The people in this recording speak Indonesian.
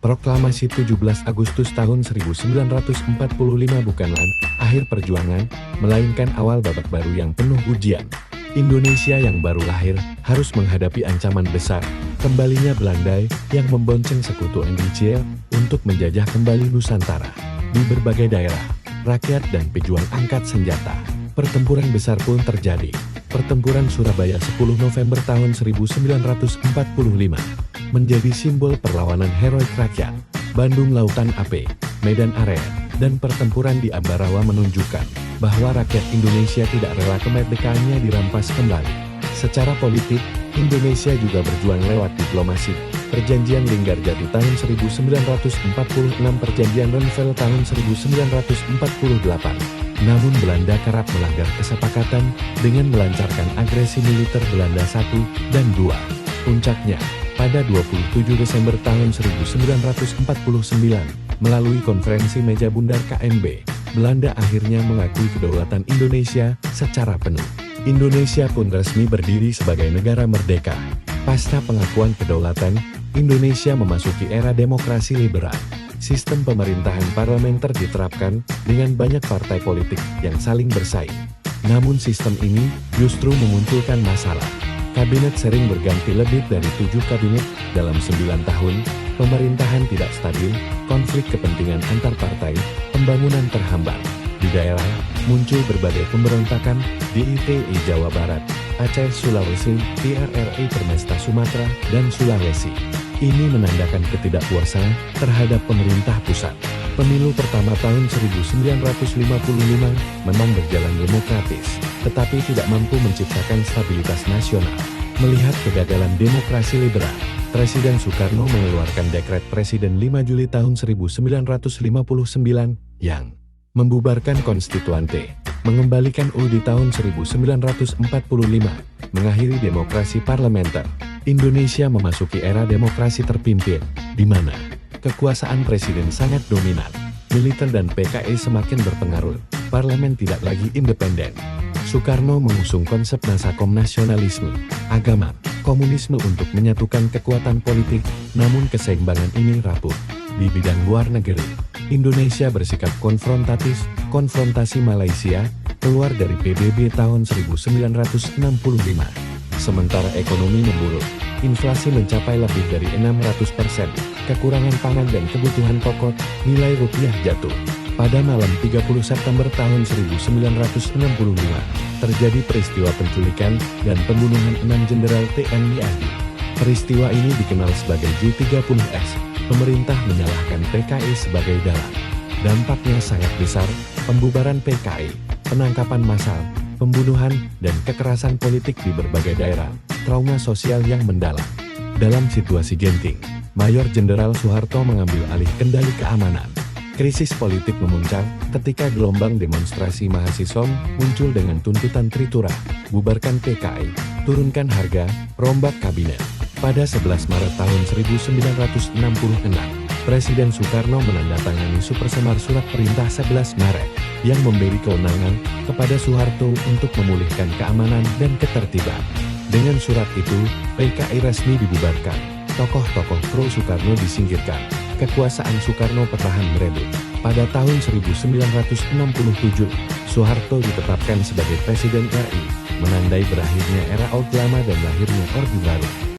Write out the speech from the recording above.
Proklamasi 17 Agustus tahun 1945 bukanlah akhir perjuangan, melainkan awal babak baru yang penuh ujian. Indonesia yang baru lahir harus menghadapi ancaman besar, kembalinya Belanda yang membonceng sekutu Indonesia untuk menjajah kembali Nusantara. Di berbagai daerah, rakyat dan pejuang angkat senjata. Pertempuran besar pun terjadi. Pertempuran Surabaya 10 November tahun 1945 menjadi simbol perlawanan heroik rakyat. Bandung Lautan AP, Medan Area, dan pertempuran di Ambarawa menunjukkan bahwa rakyat Indonesia tidak rela kemerdekaannya dirampas kembali. Secara politik, Indonesia juga berjuang lewat diplomasi. Perjanjian Linggarjati tahun 1946, Perjanjian Renville tahun 1948. Namun Belanda kerap melanggar kesepakatan dengan melancarkan agresi militer Belanda 1 dan 2. Puncaknya, pada 27 Desember tahun 1949, melalui konferensi meja bundar KMB, Belanda akhirnya mengakui kedaulatan Indonesia secara penuh. Indonesia pun resmi berdiri sebagai negara merdeka. Pasca pengakuan kedaulatan, Indonesia memasuki era demokrasi liberal. Sistem pemerintahan parlementer diterapkan dengan banyak partai politik yang saling bersaing. Namun sistem ini justru memunculkan masalah. Kabinet sering berganti lebih dari 7 kabinet dalam 9 tahun, pemerintahan tidak stabil, konflik kepentingan antar partai, pembangunan terhambat. Di daerah, muncul berbagai pemberontakan di ITI Jawa Barat, Aceh, Sulawesi, TRRI Permesta Sumatera, dan Sulawesi. Ini menandakan ketidakpuasan terhadap pemerintah pusat. Pemilu pertama tahun 1955 memang berjalan demokratis, tetapi tidak mampu menciptakan stabilitas nasional. Melihat kegagalan demokrasi liberal, Presiden Soekarno mengeluarkan Dekret Presiden 5 Juli tahun 1959 yang membubarkan Konstituante, mengembalikan UUD tahun 1945, mengakhiri demokrasi parlementer. Indonesia memasuki era demokrasi terpimpin, di mana kekuasaan presiden sangat dominan, militer dan PKI semakin berpengaruh, parlemen tidak lagi independen. Soekarno mengusung konsep Nasakom nasionalisme, agama, komunisme untuk menyatukan kekuatan politik, namun keseimbangan ini rapuh. Di bidang luar negeri, Indonesia bersikap konfrontatif, konfrontasi Malaysia, keluar dari PBB tahun 1965. Sementara ekonomi memburuk, inflasi mencapai lebih dari 600%, kekurangan pangan dan kebutuhan pokok, nilai rupiah jatuh. Pada malam 30 September tahun 1965, terjadi peristiwa penculikan dan pembunuhan 6 jenderal TNI AD. Peristiwa ini dikenal sebagai G30S. Pemerintah menyalahkan PKI sebagai dalang. Dampaknya sangat besar, pembubaran PKI, penangkapan massal, pembunuhan, dan kekerasan politik di berbagai daerah, trauma sosial yang mendalam. Dalam situasi genting, Mayor Jenderal Soeharto mengambil alih kendali keamanan. Krisis politik memuncak ketika gelombang demonstrasi mahasiswa muncul dengan tuntutan Tritura, bubarkan PKI, turunkan harga, rombak kabinet. Pada 11 Maret tahun 1966, Presiden Soekarno menandatangani Supersemar Surat Perintah 11 Maret yang memberi kewenangan kepada Soeharto untuk memulihkan keamanan dan ketertiban. Dengan surat itu, PKI resmi dibubarkan, tokoh-tokoh pro-Soekarno disingkirkan, kekuasaan Soekarno perlahan meredup. Pada tahun 1967, Soeharto ditetapkan sebagai Presiden RI, menandai berakhirnya era Orde Lama dan lahirnya Orde Baru.